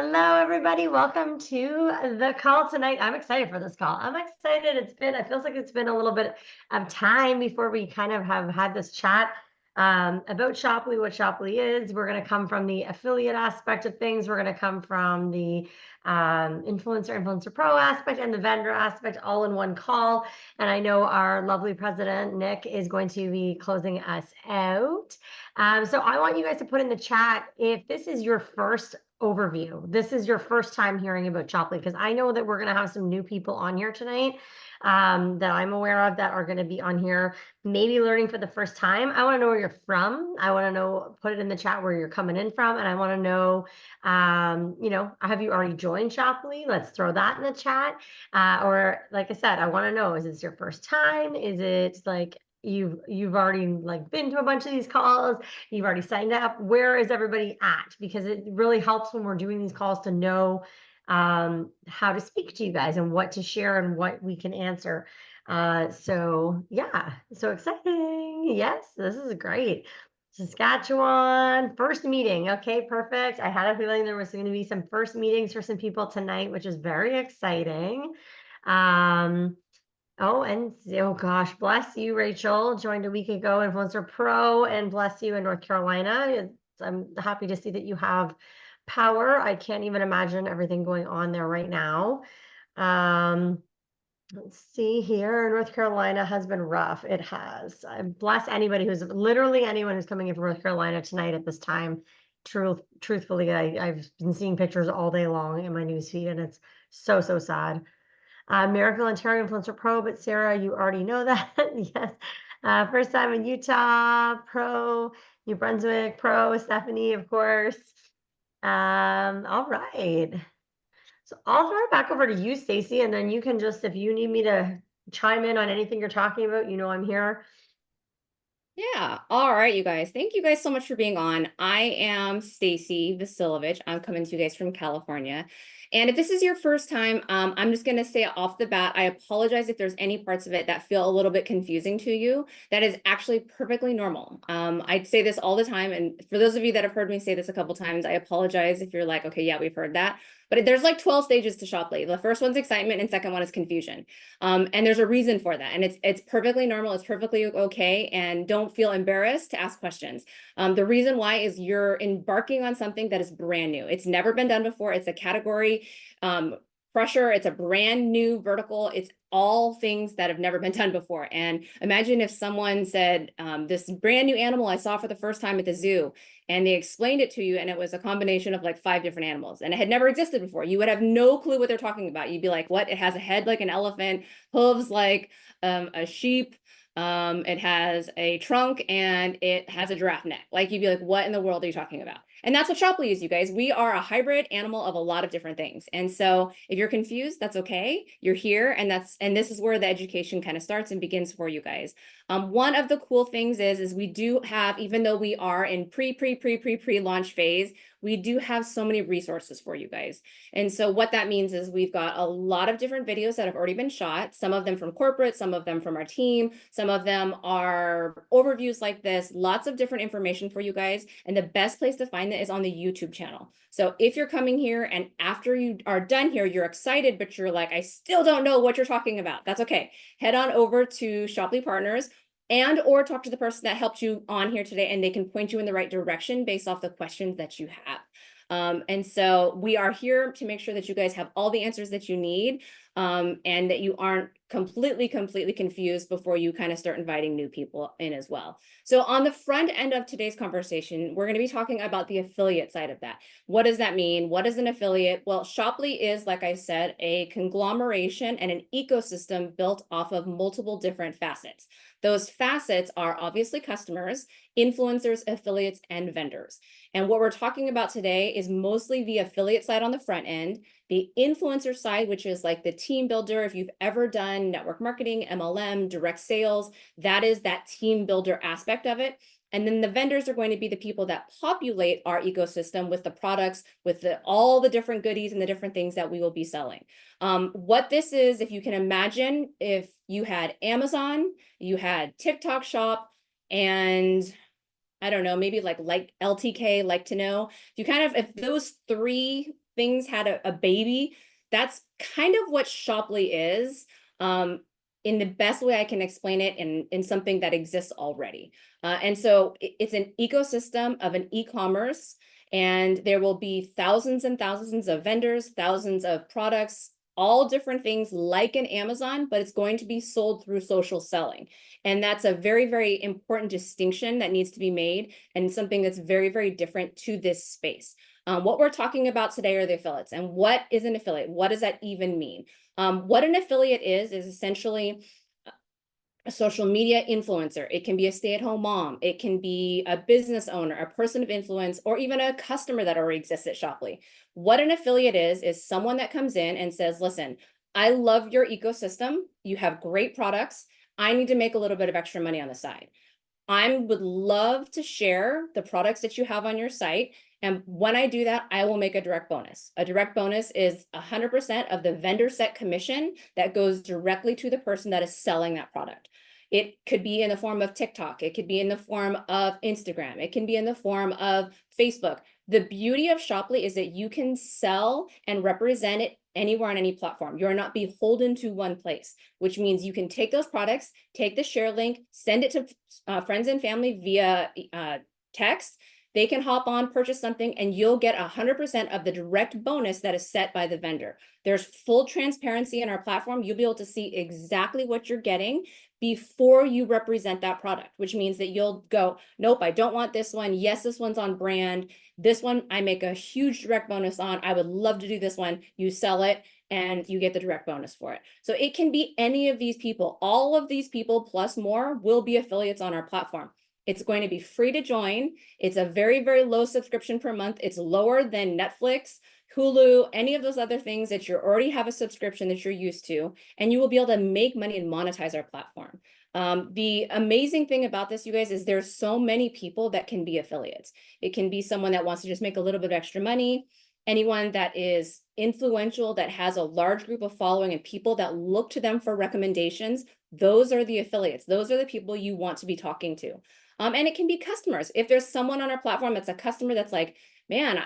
Hello, everybody. Welcome to the call tonight. I'm excited for this call. I'm excited. It feels like it's been a little bit of time before we kind of have had this chat about Shoply, what Shoply is. We're going to come from the affiliate aspect of things. We're going to come from the influencer pro aspect and the vendor aspect all in one call. And I know our lovely president, Nick, is going to be closing us out. So I want you guys to put in the chat if this is your first overview. This is your first time hearing about Shoply, because I know that we're going to have some new people on here tonight that I'm aware of that are going to be on here, maybe learning for the first time. I want to know where you're from. I want to know, put it in the chat where you're coming in from. And I want to know, have you already joined Shoply? Let's throw that in the chat. Or like I said, I want to know, is this your first time? Is it like you've already like been to a bunch of these calls, you've already signed up? Where is everybody at? Because it really helps when we're doing these calls to know how to speak to you guys and what to share and what we can answer. So yeah, so exciting. Yes, this is great. Saskatchewan, first meeting. Okay, perfect. I had a feeling there was going to be some first meetings for some people tonight, which is very exciting. Oh gosh, bless you, Rachel. Joined a week ago, Influencer Pro, and bless you in North Carolina. I'm happy to see that you have power. I can't even imagine everything going on there right now. Let's see here. North Carolina has been rough. It has. I bless anybody literally anyone who's coming in from North Carolina tonight at this time. Truthfully, I've been seeing pictures all day long in my newsfeed, and it's so sad. Miracle Ontario Influencer Pro, but Sarah, you already know that. Yes. First time in Utah, Pro, New Brunswick, Pro, Stephanie, of course. All right. So I'll throw it back over to you, Stacy, and then you can just, if you need me to chime in on anything you're talking about, I'm here. Yeah. All right, you guys. Thank you guys so much for being on. I am Stacy Vasilovich. I'm coming to you guys from California. And if this is your first time, I'm just going to say off the bat, I apologize if there's any parts of it that feel a little bit confusing to you. That is actually perfectly normal. I say this all the time. And for those of you that have heard me say this a couple times, I apologize if you're like, okay, yeah, we've heard that. But there's like 12 stages to Shoply. The first one's excitement and second one is confusion. And there's a reason for that. And it's perfectly normal. It's perfectly okay. And don't feel embarrassed to ask questions. The reason why is you're embarking on something that is brand new. It's never been done before. It's a category crusher. It's a brand new vertical. It's all things that have never been done before. And imagine if someone said, this brand new animal I saw for the first time at the zoo, and they explained it to you, and it was a combination of like 5 different animals, and it had never existed before. You would have no clue what they're talking about. You'd be like, what? It has a head like an elephant, hooves like a sheep. It has a trunk, and it has a giraffe neck. Like, you'd be like, what in the world are you talking about? And that's what Shoply is, you guys. We are a hybrid animal of a lot of different things. And so if you're confused, that's okay. You're here, and this is where the education kind of starts and begins for you guys. One of the cool things is we do have, even though we are in pre-launch phase, we do have so many resources for you guys. And so what that means is we've got a lot of different videos that have already been shot, some of them from corporate, some of them from our team, some of them are overviews like this, lots of different information for you guys. And the best place to find that is on the YouTube channel. So if you're coming here and after you are done here, you're excited, but you're like, I still don't know what you're talking about. That's okay. Head on over to Shoply Partners or talk to the person that helped you on here today, and they can point you in the right direction based off the questions that you have. And so we are here to make sure that you guys have all the answers that you need, and that you aren't completely confused before you kind of start inviting new people in as well. So on the front end of today's conversation, we're going to be talking about the affiliate side of that. What does that mean? What is an affiliate? Well, Shoply is, like I said, a conglomeration and an ecosystem built off of multiple different facets. Those facets are obviously customers, influencers, affiliates, and vendors. And what we're talking about today is mostly the affiliate side on the front end, the influencer side, which is like the team builder. If you've ever done network marketing, MLM, direct sales, that is that team builder aspect of it. And then the vendors are going to be the people that populate our ecosystem with the products, with all the different goodies and the different things that we will be selling. What this is, if you can imagine, if you had Amazon, you had TikTok Shop, and I don't know, maybe like LTK, like to know. If those 3 things had a baby. That's kind of what Shoply is. In the best way I can explain it in something that exists already. And so it's an ecosystem of an e-commerce, and there will be thousands and thousands of vendors, thousands of products, all different things like an Amazon, but it's going to be sold through social selling. And that's a very, very important distinction that needs to be made, and something that's very, very different to this space. What we're talking about today are the affiliates. And what is an affiliate? What does that even mean? What an affiliate is essentially a social media influencer. It can be a stay-at-home mom. It can be a business owner, a person of influence, or even a customer that already exists at Shoply. What an affiliate is someone that comes in and says, listen, I love your ecosystem. You have great products. I need to make a little bit of extra money on the side. I would love to share the products that you have on your site. And when I do that, I will make a direct bonus. A direct bonus is 100% of the vendor set commission that goes directly to the person that is selling that product. It could be in the form of TikTok. It could be in the form of Instagram. It can be in the form of Facebook. The beauty of Shoply is that you can sell and represent it anywhere on any platform. You're not beholden to one place, which means you can take those products, take the share link, send it to friends and family via text. They can hop on, purchase something, and you'll get 100% of the direct bonus that is set by the vendor. There's full transparency in our platform. You'll be able to see exactly what you're getting before you represent that product, which means that you'll go, nope, I don't want this one. Yes, this one's on brand. This one I make a huge direct bonus on. I would love to do this one. You sell it and you get the direct bonus for it. So it can be any of these people. All of these people plus more will be affiliates on our platform. It's going to be free to join. It's a very, very low subscription per month. It's lower than Netflix, Hulu, any of those other things that you already have a subscription that you're used to, and you will be able to make money and monetize our platform. The amazing thing about this, you guys, is there's so many people that can be affiliates. It can be someone that wants to just make a little bit of extra money, anyone that is influential, that has a large group of following and people that look to them for recommendations. Those are the affiliates. Those are the people you want to be talking to. And it can be customers. If there's someone on our platform that's a customer that's like, man,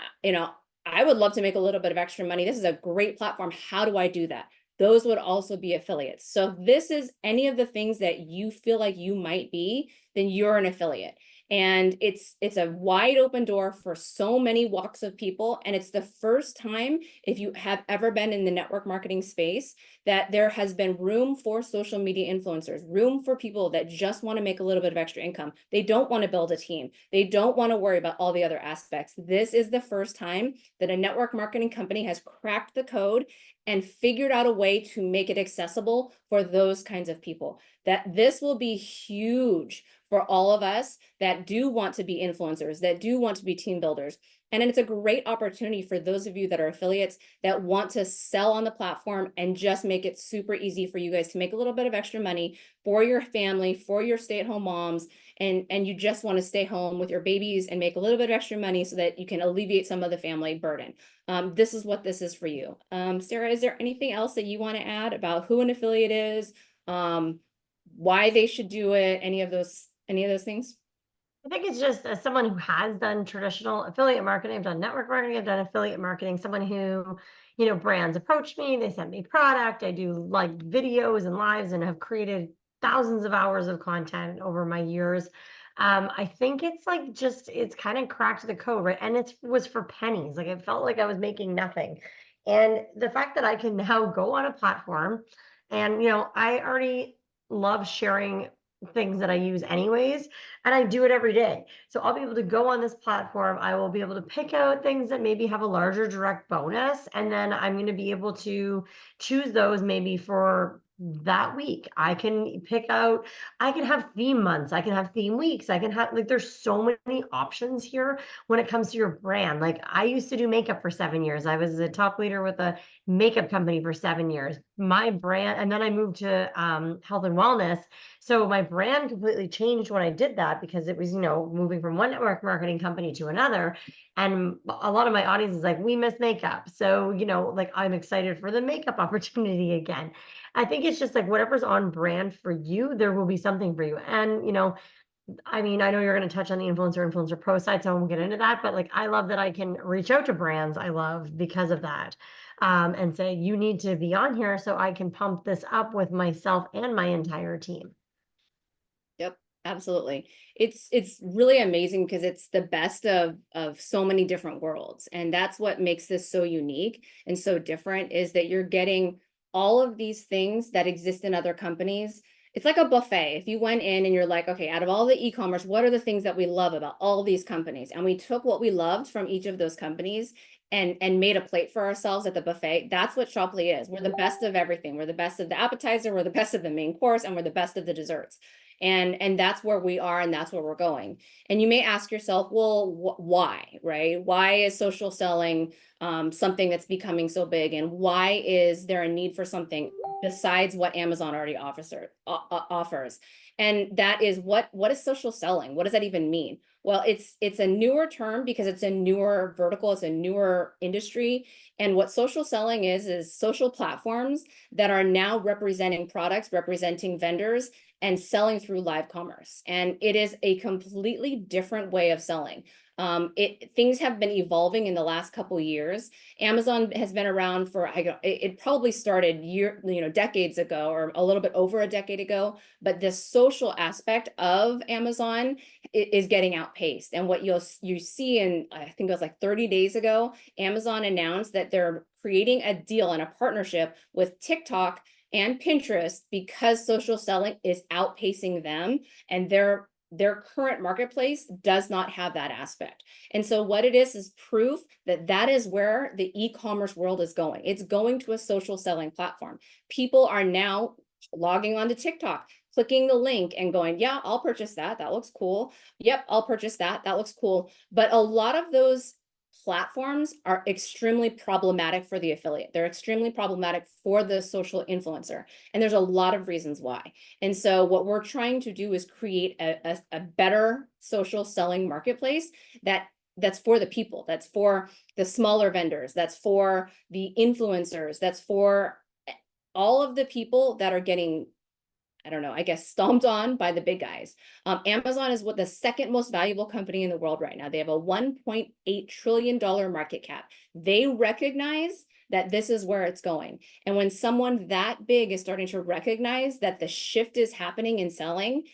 I would love to make a little bit of extra money. This is a great platform. How do I do that? Those would also be affiliates. So this is any of the things that you feel like you might be, then you're an affiliate. And it's a wide open door for so many walks of people. And it's the first time, if you have ever been in the network marketing space, that there has been room for social media influencers, room for people that just want to make a little bit of extra income. They don't want to build a team. They don't want to worry about all the other aspects. This is the first time that a network marketing company has cracked the code and figured out a way to make it accessible for those kinds of people. That this will be huge for all of us that do want to be influencers, that do want to be team builders. And it's a great opportunity for those of you that are affiliates that want to sell on the platform and just make it super easy for you guys to make a little bit of extra money for your family, for your stay-at-home moms, and you just want to stay home with your babies and make a little bit of extra money so that you can alleviate some of the family burden. This is what this is for you. Sarah, is there anything else that you want to add about who an affiliate is, why they should do it, any of those things? I think it's just as someone who has done traditional affiliate marketing, I've done network marketing, I've done affiliate marketing, someone who, brands approach me, they send me product, I do like videos and lives and have created thousands of hours of content over my years. I think it's like it's kind of cracked the code, right? And it was for pennies. Like it felt like I was making nothing. And the fact that I can now go on a platform and, I already love sharing things that I use anyways, and I do it every day. So I'll be able to go on this platform. I will be able to pick out things that maybe have a larger direct bonus, and then I'm going to be able to choose those maybe for that week. I can have theme months, I can have theme weeks, I can have there's so many options here when it comes to your brand. Like I used to do makeup for 7 years. I was a top leader with a makeup company for 7 years. My brand, and then I moved to health and wellness. So my brand completely changed when I did that because it was, moving from one network marketing company to another. And a lot of my audience is like, we miss makeup. So, like I'm excited for the makeup opportunity again. I think it's just like whatever's on brand for you, there will be something for you. And, I mean, I know you're going to touch on the influencer pro side, so I won't get into that, but like, I love that I can reach out to brands I love because of that. And say, you need to be on here so I can pump this up with myself and my entire team. Yep, absolutely. It's really amazing because it's the best of so many different worlds. And that's what makes this so unique and so different, is that you're getting all of these things that exist in other companies. It's like a buffet. If you went in and you're like, okay, out of all the e-commerce, what are the things that we love about all these companies? And we took what we loved from each of those companies and made a plate for ourselves at the buffet. That's what Shoply is. We're the best of everything. We're the best of the appetizer, we're the best of the main course, and we're the best of the desserts. And that's where we are, and that's where we're going. And you may ask yourself, well, why, right? Why is social selling something that's becoming so big, and why is there a need for something besides what Amazon already offers? And that is, what is social selling? What does that even mean? Well, it's a newer term because it's a newer vertical, it's a newer industry. And what social selling is social platforms that are now representing products, representing vendors, and selling through live commerce. And it is a completely different way of selling. Things have been evolving in the last couple of years. Amazon has been around for, it probably started decades ago, or a little bit over a decade ago, but this social aspect of Amazon is getting outpaced. And what you see in, I think it was like 30 days ago, Amazon announced that they're creating a deal and a partnership with TikTok and Pinterest, because social selling is outpacing them, and their current marketplace does not have that aspect. And so what it is proof that that is where the e-commerce world is going. It's going to a social selling platform. People are now logging onto TikTok, clicking the link and going, yeah, I'll purchase that. That looks cool. Yep, I'll purchase that. That looks cool. But a lot of those platforms are extremely problematic for the affiliate. They're extremely problematic for the social influencer. And there's a lot of reasons why. And so what we're trying to do is create a better social selling marketplace that's for the people, that's for the smaller vendors, that's for the influencers, that's for all of the people that are getting, I don't know, I guess, stomped on by the big guys. Amazon is the second most valuable company in the world right now. They have a $1.8 trillion market cap. They recognize that this is where it's going. And when someone that big is starting to recognize that the shift is happening in selling,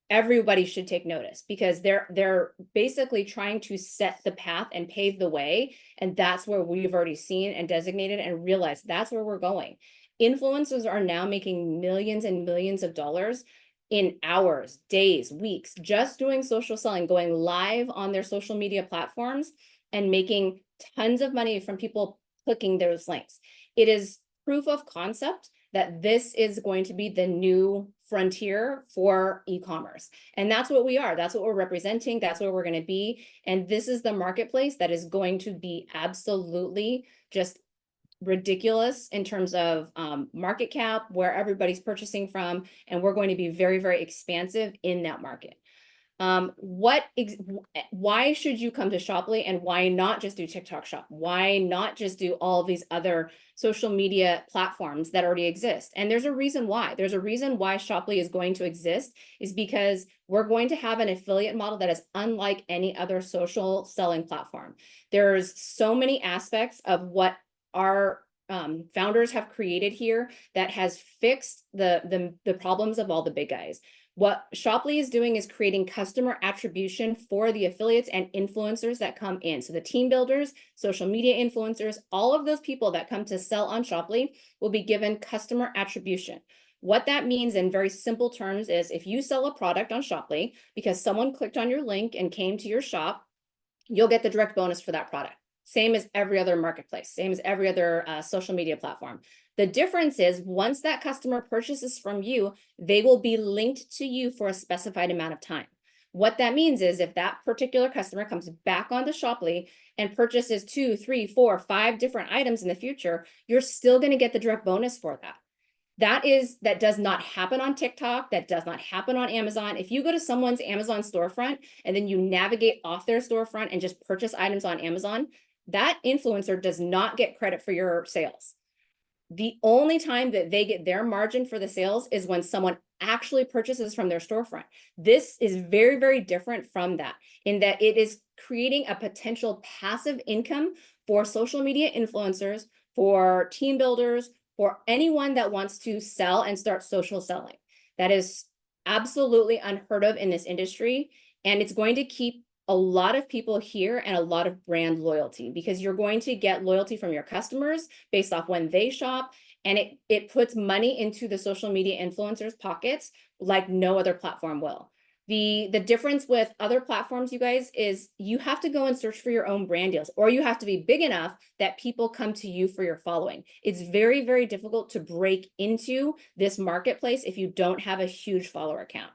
everybody should take notice, because they're basically trying to set the path and pave the way. And that's where we've already seen and designated and realized that's where we're going. Influencers are now making millions and millions of dollars in hours, days, weeks, just doing social selling, going live on their social media platforms and making tons of money from people clicking those links. It is proof of concept that this is going to be the new frontier for e-commerce. And that's what we are. That's what we're representing. That's where we're going to be. And this is the marketplace that is going to be absolutely just ridiculous in terms of market cap, where everybody's purchasing from, and we're going to be very, very expansive in that market. Why should you come to Shoply, and why not just do TikTok Shop? Why not just do all of these other social media platforms that already exist? And there's a reason why. There's a reason why Shoply is going to exist, is because we're going to have an affiliate model that is unlike any other social selling platform. There's so many aspects of what our founders have created here that has fixed the problems of all the big guys. What Shoply is doing is creating customer attribution for the affiliates and influencers that come in. So the team builders, social media influencers, all of those people that come to sell on Shoply will be given customer attribution. What that means in very simple terms is, if you sell a product on Shoply because someone clicked on your link and came to your shop, you'll get the direct bonus for that product. Same as every other marketplace, same as every other social media platform. The difference is, once that customer purchases from you, they will be linked to you for a specified amount of time. What that means is, if that particular customer comes back onto Shoply and purchases 2, 3, 4, 5 different items in the future, you're still going to get the direct bonus for that. That does not happen on TikTok. That does not happen on Amazon. If you go to someone's Amazon storefront and then you navigate off their storefront and just purchase items on Amazon, that influencer does not get credit for your sales. The only time that they get their margin for the sales is when someone actually purchases from their storefront. This is very, very different from that, in that it is creating a potential passive income for social media influencers, for team builders, for anyone that wants to sell and start social selling. That is absolutely unheard of in this industry. And it's going to keep a lot of people here and a lot of brand loyalty, because you're going to get loyalty from your customers based off when they shop. And it puts money into the social media influencers' pockets like no other platform will. The difference with other platforms, you guys, is you have to go and search for your own brand deals, or you have to be big enough that people come to you for your following. It's very, very difficult to break into this marketplace if you don't have a huge follower account.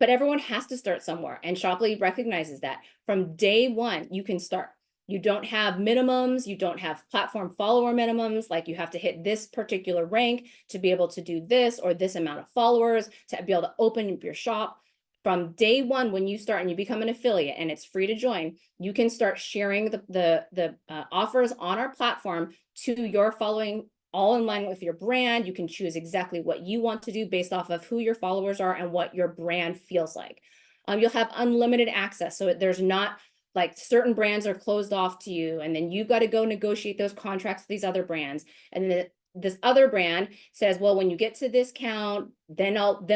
But everyone has to start somewhere, and Shoply recognizes that. From day one, you can start. You don't have minimums, you don't have platform follower minimums, like you have to hit this particular rank to be able to do this, or this amount of followers to be able to open up your shop. From day one, when you start and you become an affiliate and it's free to join, you can start sharing the offers on our platform to your following, all in line with your brand. You can choose exactly what you want to do based off of who your followers are and what your brand feels like. You'll have unlimited access. So there's not like certain brands are closed off to you, and then you've got to go negotiate those contracts with these other brands. And then this other brand says, well, when you get to this count, then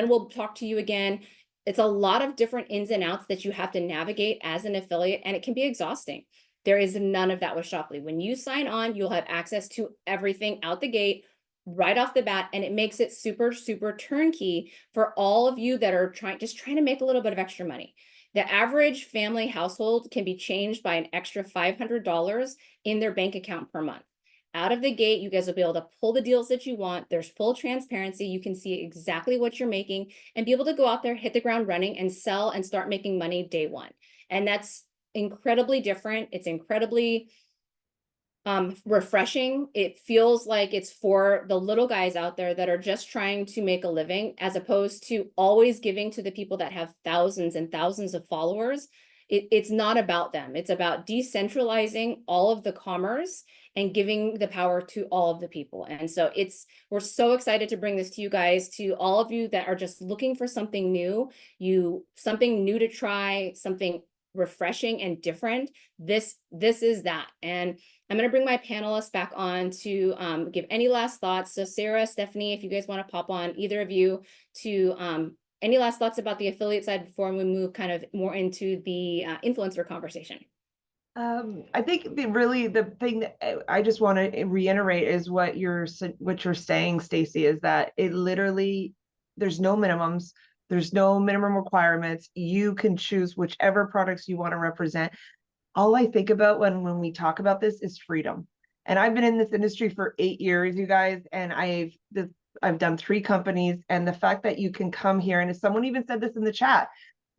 we'll talk to you again. It's a lot of different ins and outs that you have to navigate as an affiliate, and it can be exhausting. There is none of that with Shoply. When you sign on, you'll have access to everything out the gate, right off the bat, and it makes it super, super turnkey for all of you that are just trying to make a little bit of extra money. The average family household can be changed by an extra $500 in their bank account per month. Out of the gate, you guys will be able to pull the deals that you want. There's full transparency. You can see exactly what you're making and be able to go out there, hit the ground running, and sell and start making money day one. And that's incredibly different. It's incredibly refreshing. It feels like it's for the little guys out there that are just trying to make a living, as opposed to always giving to the people that have thousands and thousands of followers. It's not about them. It's about decentralizing all of the commerce and giving the power to all of the people. And so we're so excited to bring this to you guys, to all of you that are just looking for something new, something new to try, something refreshing and different. This is that. And I'm going to bring my panelists back on to give any last thoughts. So Sarah, Stephanie, if you guys want to pop on, either of you, to any last thoughts about the affiliate side before we move kind of more into the influencer conversation. I think the thing that I just want to reiterate is what you're saying, Stacey, is that it literally, there's no minimums, there's no minimum requirements. You can choose whichever products you want to represent. All I think about when we talk about this is freedom. And I've been in this industry for 8 years, you guys, and I've done 3 companies, and the fact that you can come here, and if someone even said this in the chat,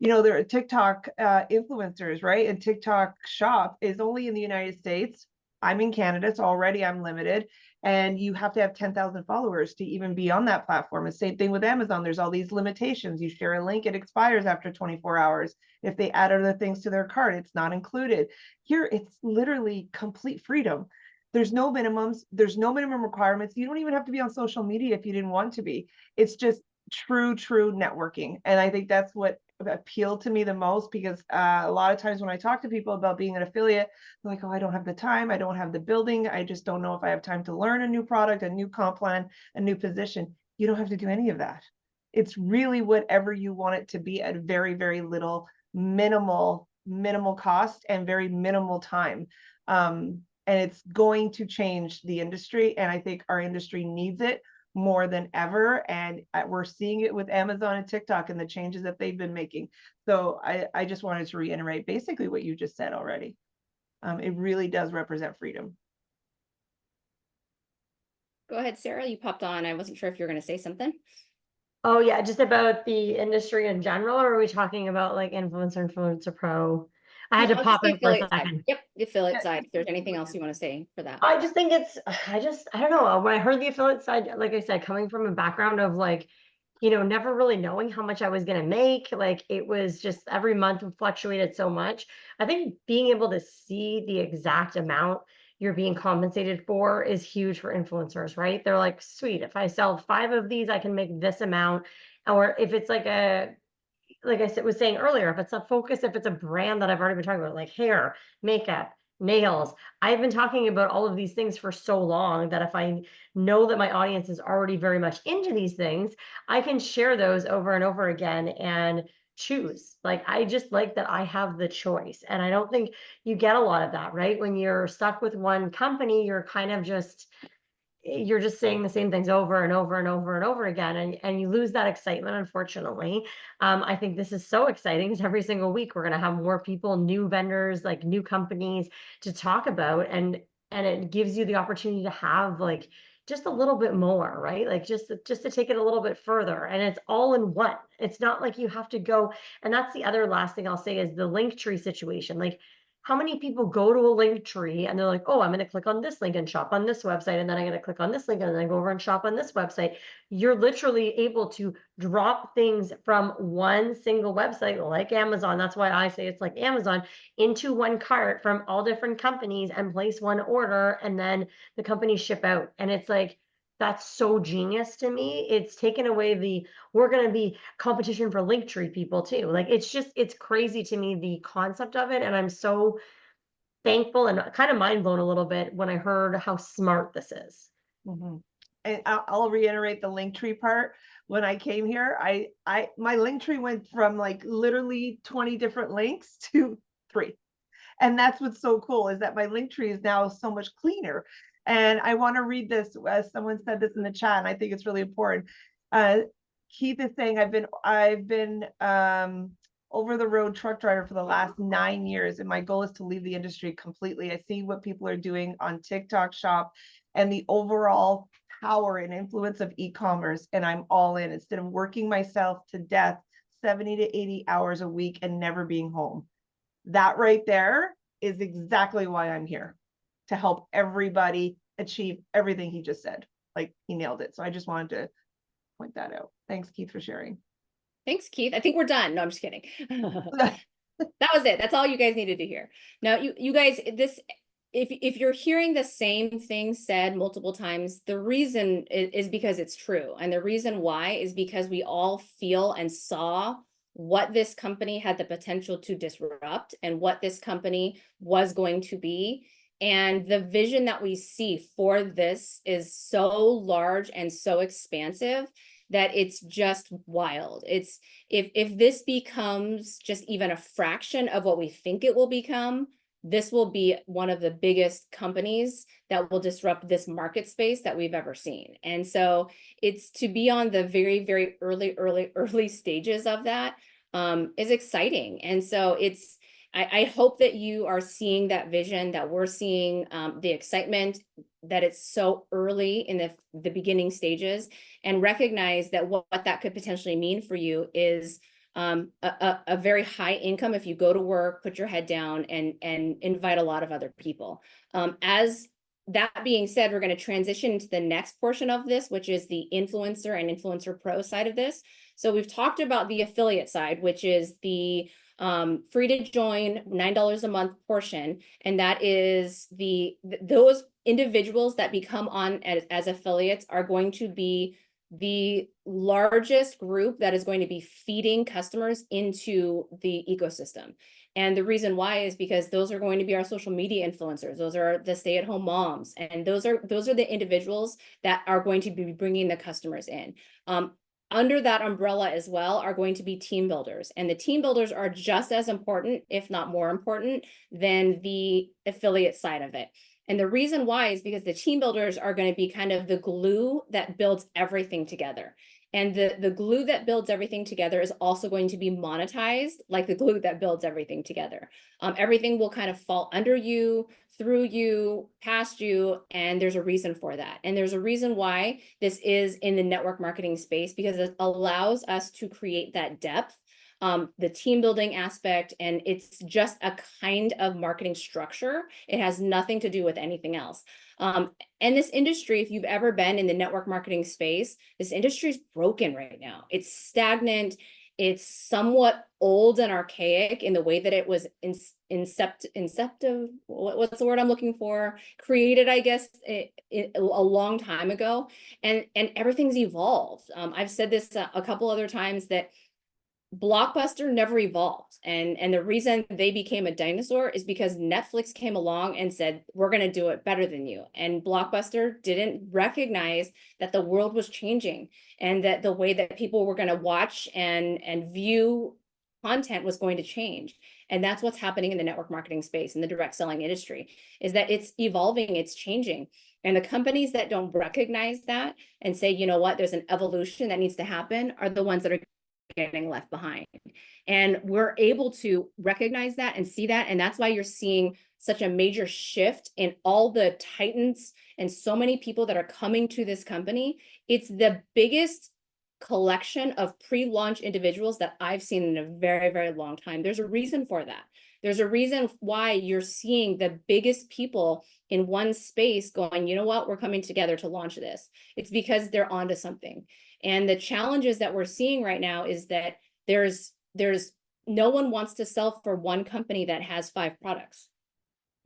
there are TikTok influencers, right? And TikTok shop is only in the United States. I'm in Canada, so already I'm limited. And you have to have 10,000 followers to even be on that platform. And same thing with Amazon. There's all these limitations. You share a link, it expires after 24 hours. If they add other things to their cart, it's not included. Here, it's literally complete freedom. There's no minimums. There's no minimum requirements. You don't even have to be on social media if you didn't want to be. It's just true networking. And I think that's what appealed to me the most, because a lot of times when I talk to people about being an affiliate, they're like, oh, I don't have the time, I don't have the building, I just don't know if I have time to learn a new product, a new comp plan, a new position. You don't have to do any of that. It's really whatever you want it to be at very, very little minimal cost and very minimal time. And it's going to change the industry, and I think our industry needs it more than ever. And we're seeing it with Amazon and TikTok and the changes that they've been making. So I just wanted to reiterate basically what you just said already. It really does represent freedom. Go ahead, Sarah, you popped on. I wasn't sure if you were going to say something. Oh yeah, just about the industry in general, or are we talking about like influencer pro? I had to I'll pop just say in for a affiliate side. second. Yep, the affiliate side. If there's anything else you want to say for that. I just think I don't know. When I heard the affiliate side, like I said, coming from a background of like, never really knowing how much I was going to make, like it was just every month fluctuated so much. I think being able to see the exact amount, you're being compensated for is huge for influencers, right? They're like, sweet, if I sell 5 of these, I can make this amount. Or if it's like was saying earlier, if it's a focus, if it's a brand that I've already been talking about, like hair, makeup, nails, I've been talking about all of these things for so long that if I know that my audience is already very much into these things, I can share those over and over again and choose. Like, I just like that I have the choice. And I don't think you get a lot of that, right? When you're stuck with one company, you're kind of you're just saying the same things over and over and over and over again, and you lose that excitement, unfortunately. I think this is so exciting because every single week we're going to have more people, new vendors, like new companies to talk about, and it gives you the opportunity to have like just a little bit more, right? Like just to take it a little bit further, and it's all in one. It's not like you have to go. And that's the other last thing I'll say is the Linktree situation. Like, how many people go to a link tree and they're like, oh, I'm going to click on this link and shop on this website, and then I'm going to click on this link and then go over and shop on this website. You're literally able to drop things from one single website like Amazon. That's why I say it's like Amazon, into one cart from all different companies and place one order, and then the companies ship out. And it's like, that's so genius to me. It's taken away we're going to be competition for Linktree people too. Like, it's crazy to me, the concept of it. And I'm so thankful and kind of mind blown a little bit when I heard how smart this is. Mm-hmm. And I'll reiterate the Linktree part. When I came here, my Linktree went from like literally 20 different links to 3. And that's what's so cool, is that my Linktree is now so much cleaner. And I want to read this, as someone said this in the chat, and I think it's really important. Keith is saying, I've been over the road truck driver for the last 9 years, and my goal is to leave the industry completely. I see what people are doing on TikTok Shop and the overall power and influence of e-commerce, and I'm all in. Instead of working myself to death 70 to 80 hours a week and never being home. That right there is exactly why I'm here, to help everybody achieve everything he just said. Like, he nailed it. So I just wanted to point that out. Thanks, Keith, for sharing. Thanks, Keith. I think we're done. No, I'm just kidding. That was it. That's all you guys needed to hear. Now, you guys, if you're hearing the same thing said multiple times, the reason is because it's true. And the reason why is because we all feel and saw what this company had the potential to disrupt and what this company was going to be. And the vision that we see for this is so large and so expansive that it's just wild. It's if this becomes just even a fraction of what we think it will become, this will be one of the biggest companies that will disrupt this market space that we've ever seen. And so it's to be on the very, very early stages of that is exciting. And so I hope that you are seeing that vision, that we're seeing the excitement, that it's so early in the beginning stages, and recognize that what that could potentially mean for you is a very high income if you go to work, put your head down, and invite a lot of other people. As that being said, we're going to transition to the next portion of this, which is the influencer and influencer pro side of this. So we've talked about the affiliate side, which is the free to join $9 a month portion. And that is those individuals that become on as affiliates are going to be the largest group that is going to be feeding customers into the ecosystem. And the reason why is because those are going to be our social media influencers. Those are the stay-at-home moms. And those are the individuals that are going to be bringing the customers in. Under that umbrella as well are going to be team builders. And the team builders are just as important, if not more important, than the affiliate side of it. And the reason why is because the team builders are going to be kind of the glue that builds everything together. And the glue that builds everything together is also going to be monetized like the glue that builds everything together. Everything will kind of fall under you, through you, past you, and there's a reason for that. And there's a reason why this is in the network marketing space, because it allows us to create that depth, the team building aspect, and it's just a kind of marketing structure. It has nothing to do with anything else. And this industry, if you've ever been in the network marketing space, this industry is broken right now. It's stagnant. It's somewhat old and archaic in the way that it was inceptive. What's the word I'm looking for? Created, I guess, a long time ago, and everything's evolved. I've said this a couple other times that Blockbuster never evolved, and the reason they became a dinosaur is because Netflix came along and said, we're going to do it better than you. And Blockbuster didn't recognize that the world was changing, and that the way that people were going to watch and view content was going to change. And that's what's happening in the network marketing space, in the direct selling industry, is that it's evolving, it's changing. And the companies that don't recognize that and say, you know what, there's an evolution that needs to happen, are the ones that are getting left behind. And we're able to recognize that and see that. And that's why you're seeing such a major shift in all the titans and so many people that are coming to this company. It's the biggest collection of pre-launch individuals that I've seen in a very, very long time. There's a reason for that. There's a reason why you're seeing the biggest people in one space going, you know what, we're coming together to launch this. It's because they're onto something. And the challenges that we're seeing right now is that there's no one wants to sell for one company that has 5 products,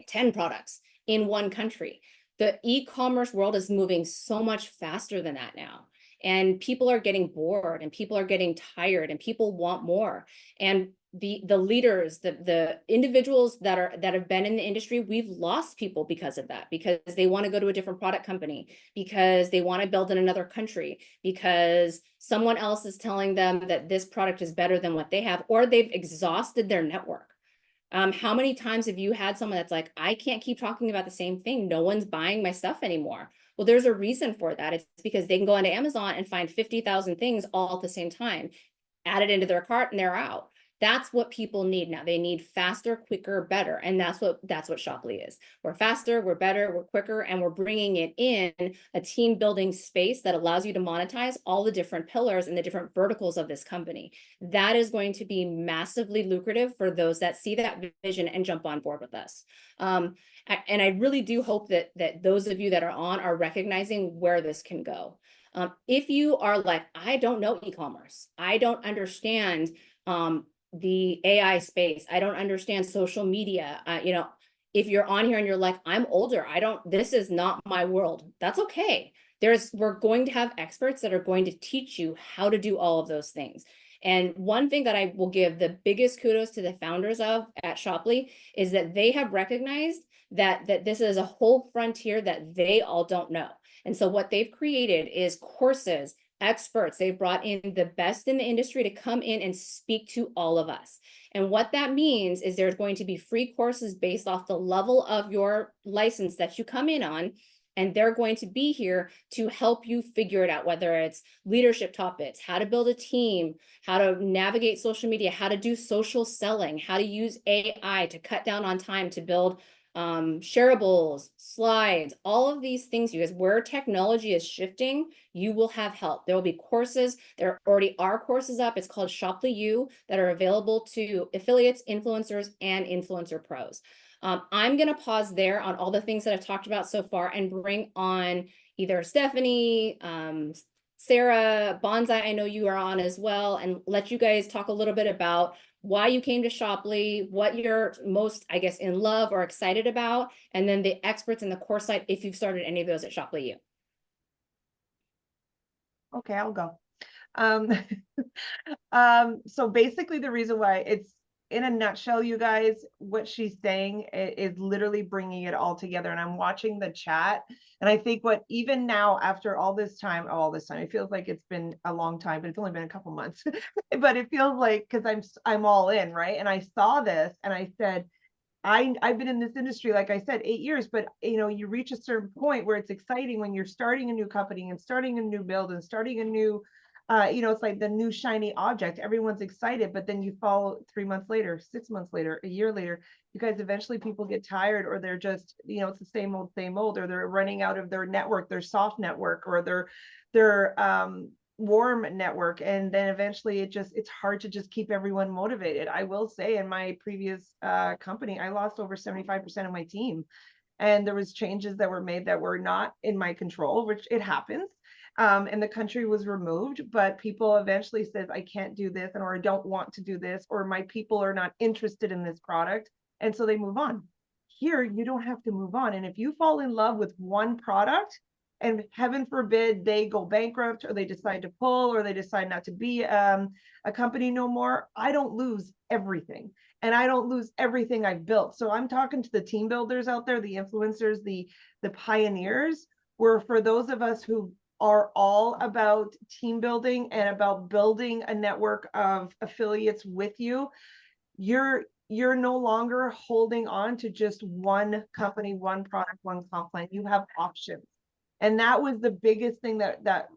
10 products in one country. The e-commerce world is moving so much faster than that now. And people are getting bored, and people are getting tired, and people want more. And the leaders, the individuals that have been in the industry, we've lost people because of that, because they want to go to a different product company, because they want to build in another country, because someone else is telling them that this product is better than what they have, or they've exhausted their network. How many times have you had someone that's like, I can't keep talking about the same thing, no one's buying my stuff anymore? Well, there's a reason for that. It's because they can go onto Amazon and find 50,000 things all at the same time, add it into their cart, and they're out. That's what people need now. They need faster, quicker, better. And that's what Shoply is. We're faster, we're better, we're quicker, and we're bringing it in a team building space that allows you to monetize all the different pillars and the different verticals of this company. That is going to be massively lucrative for those that see that vision and jump on board with us. And I really do hope that those of you that are on are recognizing where this can go. If you are like, I don't know e-commerce, I don't understand the AI space, I don't understand social media, you know, if you're on here and you're like, I'm older, this is not my world, that's okay. We're going to have experts that are going to teach you how to do all of those things. And one thing that I will give the biggest kudos to the founders of at Shoply is that they have recognized that this is a whole frontier that they all don't know. And so what they've created is courses, experts. They've brought in the best in the industry to come in and speak to all of us. And what that means is there's going to be free courses based off the level of your license that you come in on. And they're going to be here to help you figure it out, whether it's leadership topics, how to build a team, how to navigate social media, how to do social selling, how to use AI to cut down on time to build shareables, slides, all of these things. You guys, where technology is shifting, you will have help. There will be courses. There already are courses up. It's called Shoply U that are available to affiliates, influencers, and influencer pros. I'm going to pause there on all the things that I've talked about so far and bring on either Stephanie, Sarah, Bonsai, I know you are on as well, and let you guys talk a little bit about why you came to Shoply, what you're most, I guess, in love or excited about, and then the experts in the course side, if you've started any of those at Shoply U. Okay, I'll go. So basically the reason why it's, in a nutshell, you guys, what she's saying is literally bringing it all together. And I'm watching the chat, and I think what, even now after all this time, it feels like it's been a long time, but it's only been a couple months. But it feels like, because I'm all in, right? And I saw this and I said, I've been in this industry, like I said, 8 years, but you know, you reach a certain point where it's exciting when you're starting a new company and starting a new build and starting a new, you know, it's like the new shiny object. Everyone's excited, but then you fall 3 months later, 6 months later, a year later, you guys, eventually people get tired, or they're just, you know, it's the same old, or they're running out of their network, their soft network, or their warm network, and then eventually it's hard to just keep everyone motivated. I will say, in my previous company, I lost over 75% of my team, and there was changes that were made that were not in my control, which it happens. and the country was removed, but people eventually said, I can't do this, and or I don't want to do this, or my people are not interested in this product, and so they move on. Here, you don't have to move on. And if you fall in love with one product, and heaven forbid they go bankrupt, or they decide to pull, or they decide not to be a company no more, I don't lose everything. And I don't lose everything I've built. So I'm talking to the team builders out there, the influencers, the pioneers, where for those of us who are all about team building and about building a network of affiliates with you, you're no longer holding on to just one company, one product, one comp plan. You have options. And that was the biggest thing that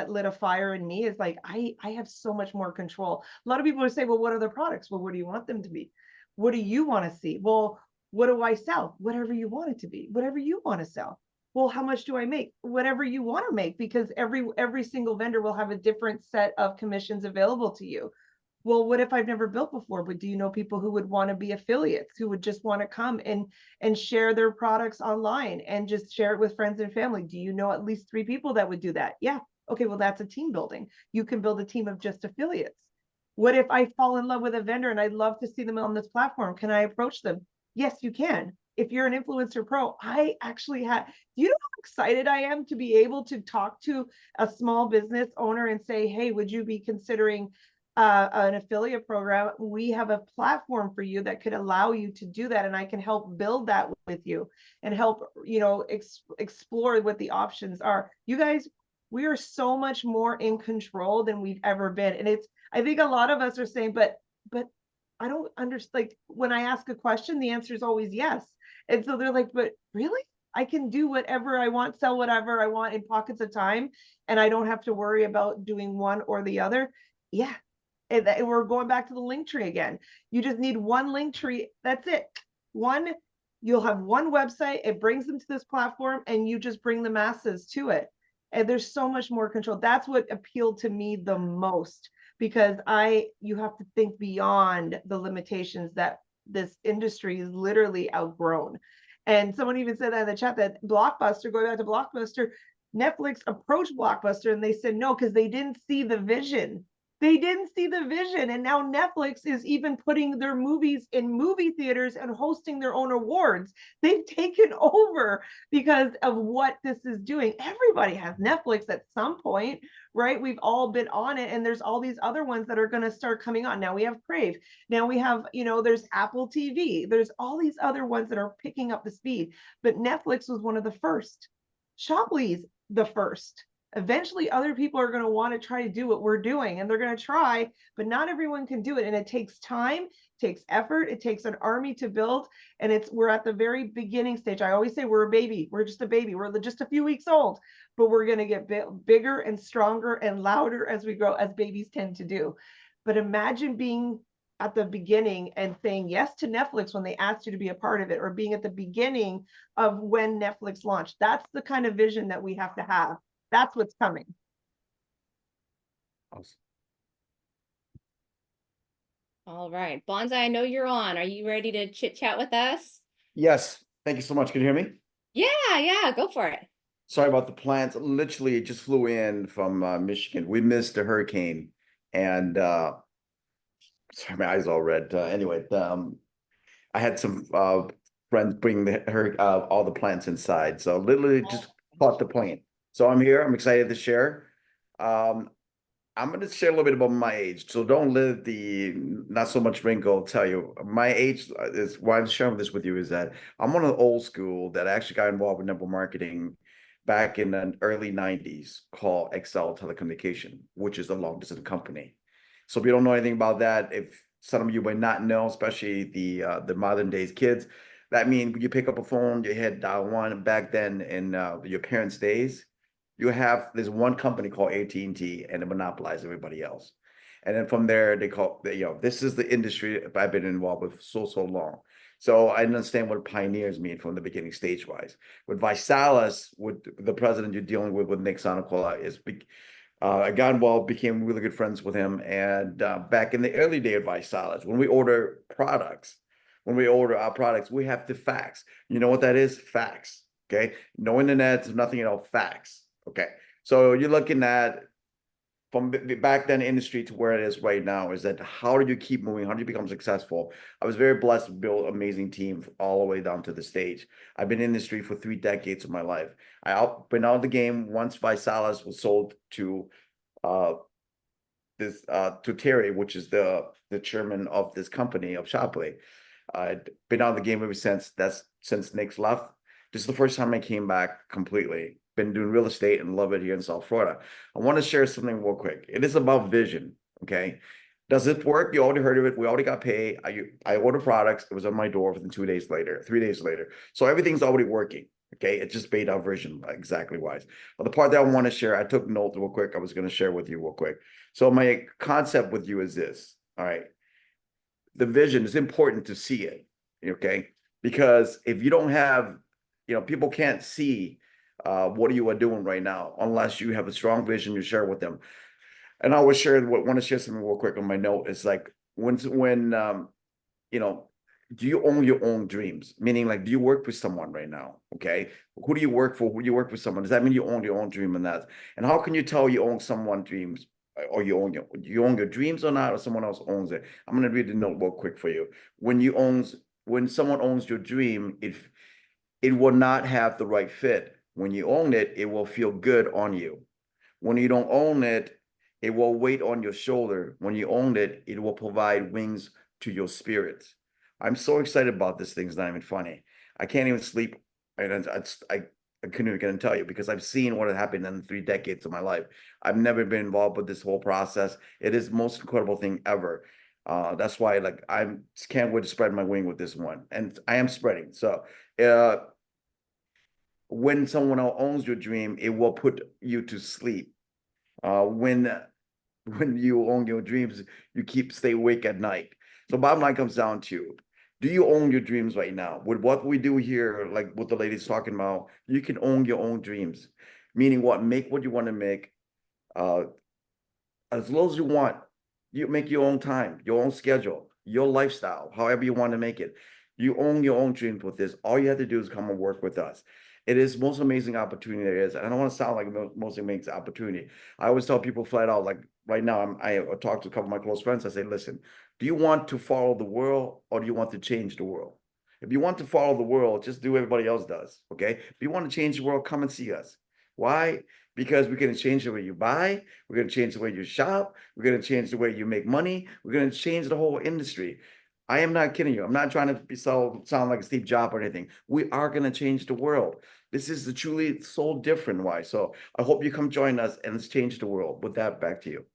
lit a fire in me, is like, I have so much more control. A lot of people would say, well, what are the products? Well, what do you want them to be? What do you want to see? Well, what do I sell? Whatever you want it to be, whatever you want to sell. Well, how much do I make? Whatever you want to make, because every single vendor will have a different set of commissions available to you. Well, what if I've never built before? But do you know people who would want to be affiliates, who would just want to come and share their products online and just share it with friends and family? Do you know at least 3 people that would do that? Yeah. Okay, well, that's a team building. You can build a team of just affiliates. What if I fall in love with a vendor and I'd love to see them on this platform? Can I approach them? Yes, you can. If you're an influencer pro, I actually had, you know how excited I am to be able to talk to a small business owner and say, hey, would you be considering an affiliate program? We have a platform for you that could allow you to do that, and I can help build that with you and help, you know, explore what the options are. You guys, we are so much more in control than we've ever been. And it's, I think a lot of us are saying, but I don't understand. Like, when I ask a question, the answer is always yes. And so they're like, but really? I can do whatever I want, sell whatever I want in pockets of time, and I don't have to worry about doing one or the other. Yeah. And we're going back to the link tree again. You just need one link tree. That's it. One, you'll have one website. It brings them to this platform, and you just bring the masses to it. And there's so much more control. That's what appealed to me the most, because you have to think beyond the limitations that this industry is literally outgrown. And someone even said that in the chat, that Blockbuster, going back to Blockbuster, Netflix approached Blockbuster and they said no, because they didn't see the vision. They didn't see the vision. And now Netflix is even putting their movies in movie theaters and hosting their own awards. They've taken over because of what this is doing. Everybody has Netflix at some point, right? We've all been on it, and there's all these other ones that are going to start coming on. Now we have Crave. Now we have, you know, there's Apple TV. There's all these other ones that are picking up the speed. But Netflix was one of the first. Shoplee's the first. Eventually other people are going to want to try to do what we're doing, and they're going to try, but not everyone can do it. And it takes time, takes effort, it takes an army to build. And we're at the very beginning stage. I always say we're a baby. We're just a baby. We're just a few weeks old, but we're going to get bigger and stronger and louder as we grow, as babies tend to do. But imagine being at the beginning and saying yes to Netflix when they asked you to be a part of it, or being at the beginning of when Netflix launched. That's the kind of vision that we have to have. That's what's coming. Awesome. All right, Bonsai, I know you're on. Are you ready to chit chat with us? Yes, thank you so much. Can you hear me? Yeah, go for it. Sorry about the plants. Literally, it just flew in from Michigan. We missed a hurricane, and sorry, my eyes all red. Anyway, I had some friends bring all the plants inside, so literally just caught the plane. So I'm here. I'm excited to share. I'm going to share a little bit about my age. So don't live the not so much wrinkle. I'll tell you, my age is why I'm sharing this with you, is that I'm one of the old school that actually got involved with network marketing back in the early 90s, called Excel Telecommunication, which is a long distance company. So if you don't know anything about that, if some of you might not know, especially the modern days kids, that means you pick up a phone, you hit dial one. Back then in your parents' days, there's one company called AT&T, and it monopolized everybody else. And then from there, this is the industry I've been involved with so long. So I understand what pioneers mean from the beginning stage wise. With Visalis, with the president you're dealing with Nick Sonacola, I got involved, became really good friends with him. And back in the early day of Visalis, when we order our products, we have to fax. You know what that is? Fax. Okay. No internet, nothing at all, fax. Okay. So you're looking at from back then industry to where it is right now, is that how do you keep moving? How do you become successful? I was very blessed to build an amazing team all the way down to the stage. I've been in industry for 3 decades of my life. Been out of the game once Visalis was sold to to Terry, which is the chairman of this company of Shopley. I'd been out of the game ever since. That's since Nick's left. This is the first time I came back completely. Been doing real estate and love it here in South Florida. I want to share something real quick. It is about vision. Okay. Does it work? You already heard of it. We already got paid. I ordered products. It was on my door within 2 days later, 3 days later. So everything's already working. Okay. It's just paid out version exactly wise. But the part that I want to share, I took notes real quick. I was going to share with you real quick. So my concept with you is this. All right. The vision is important to see it. Okay. Because if you don't have, people can't see what you are doing right now unless you have a strong vision you share with them. And I want to share something real quick on my note. It's like when do you own your own dreams? Meaning, like, do you work with someone right now? Okay, who do you work for? Who do you work with someone? Does that mean you own your own dream in that? And how can you tell you own someone's dreams, or you own your dreams or not, or someone else owns it? I'm gonna read the note real quick for you. When someone owns your dream, it will not have the right fit. When you own it, it will feel good on you. When you don't own it, it will wait on your shoulder. When you own it, it will provide wings to your spirit. I'm so excited about this thing. It's not even funny. I can't even sleep. And I couldn't even tell you, because I've seen what had happened in 3 decades of my life. I've never been involved with this whole process. It is the most incredible thing ever. That's why, like, I can't wait to spread my wing with this one, and I am spreading. So, when someone else owns your dream, it will put you to sleep. When you own your dreams, you stay awake at night. So bottom line comes down to, do you own your dreams right now? With what we do here, like what the lady's talking about, you can own your own dreams. Meaning what? Make what you want to make. As low as you want. You make your own time, your own schedule, your lifestyle, however you want to make it. You own your own dreams with this. All you have to do is come and work with us. It is the most amazing opportunity there is. And I don't want to sound like the most amazing opportunity. I always tell people flat out, like right now, I talk to a couple of my close friends. I say, listen, do you want to follow the world, or do you want to change the world? If you want to follow the world, just do what everybody else does. Okay. If you want to change the world, come and see us. Why? Because we're going to change the way you buy. We're going to change the way you shop. We're going to change the way you make money. We're going to change the whole industry. I am not kidding you. I'm not trying to sound like Steve Jobs or anything. We are going to change the world. This is the truly so different why. So I hope you come join us and let's change the world. With that, back to you.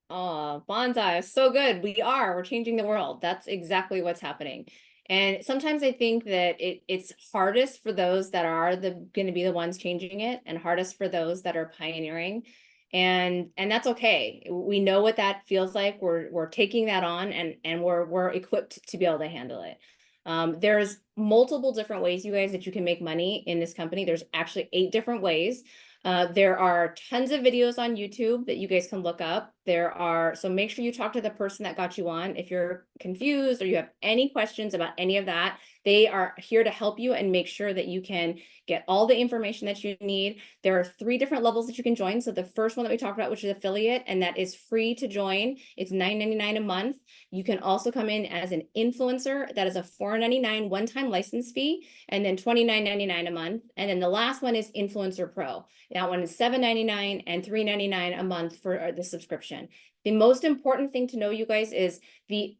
Oh, bonsai, so good. We're changing the world. That's exactly what's happening. And sometimes I think that it's hardest for those that are going to be the ones changing it, and hardest for those that are pioneering. And that's okay. We know what that feels like. We're taking that on, and we're equipped to be able to handle it. There's multiple different ways, you guys, that you can make money in this company. There's actually 8 different ways. There are tons of videos on YouTube that you guys can look up. So make sure you talk to the person that got you on. If you're confused or you have any questions about any of that, they are here to help you and make sure that you can get all the information that you need. There are 3 different levels that you can join. So the first one that we talked about, which is affiliate, and that is free to join. It's $9.99 a month. You can also come in as an influencer. That is a $4.99 one-time license fee, and then $29.99 a month. And then the last one is Influencer Pro. That one is $7.99 and $3.99 a month for the subscription. The most important thing to know, you guys, is the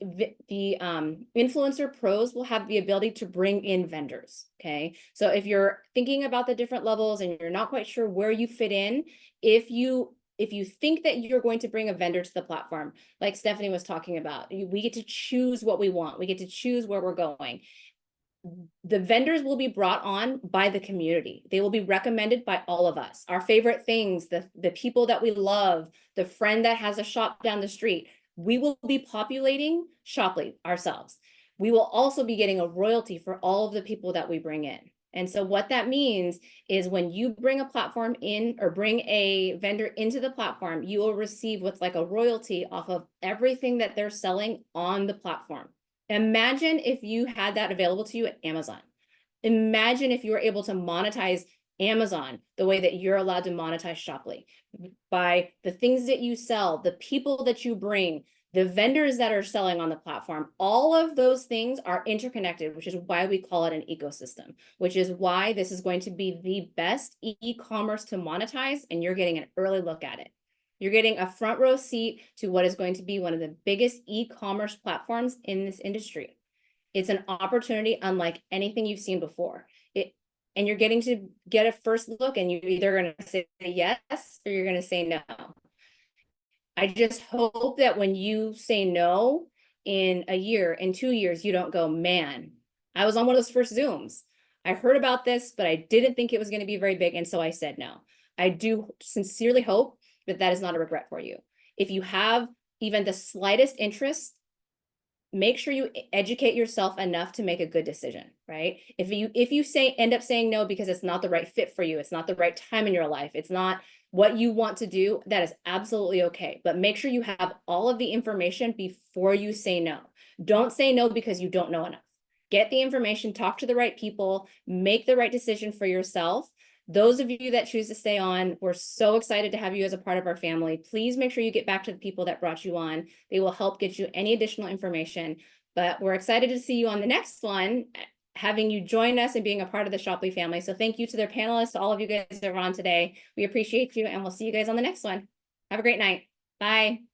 Influencer Pros will have the ability to bring in vendors. Okay, so if you're thinking about the different levels and you're not quite sure where you fit in, if you think that you're going to bring a vendor to the platform, like Stephanie was talking about, we get to choose what we want. We get to choose where we're going. The vendors will be brought on by the community. They will be recommended by all of us. Our favorite things, the people that we love, the friend that has a shop down the street. We will be populating Shopley ourselves. We will also be getting a royalty for all of the people that we bring in. And so what that means is when you bring a platform in, or bring a vendor into the platform, you will receive what's like a royalty off of everything that they're selling on the platform. Imagine if you had that available to you at Amazon. Imagine if you were able to monetize Amazon, the way that you're allowed to monetize Shoply, by the things that you sell, the people that you bring, the vendors that are selling on the platform, all of those things are interconnected, which is why we call it an ecosystem, which is why this is going to be the best e-commerce to monetize, and you're getting an early look at it. You're getting a front row seat to what is going to be one of the biggest e-commerce platforms in this industry. It's an opportunity unlike anything you've seen before. And you're getting to get a first look, and you're either going to say yes or you're going to say no. I just hope that when you say no in a year, in 2 years, you don't go, man, I was on one of those first Zooms. I heard about this, but I didn't think it was going to be very big, and so I said no. I do sincerely hope that that is not a regret for you. If you have even the slightest interest, make sure you educate yourself enough to make a good decision, right? If you end up saying no because it's not the right fit for you, it's not the right time in your life, it's not what you want to do, that is absolutely okay. But make sure you have all of the information before you say no. Don't say no because you don't know enough. Get the information, talk to the right people, make the right decision for yourself. Those of you that choose to stay on, we're so excited to have you as a part of our family. Please make sure you get back to the people that brought you on. They will help get you any additional information. But we're excited to see you on the next one, having you join us and being a part of the Shoply family. So thank you to their panelists, to all of you guys that were on today. We appreciate you, and we'll see you guys on the next one. Have a great night. Bye.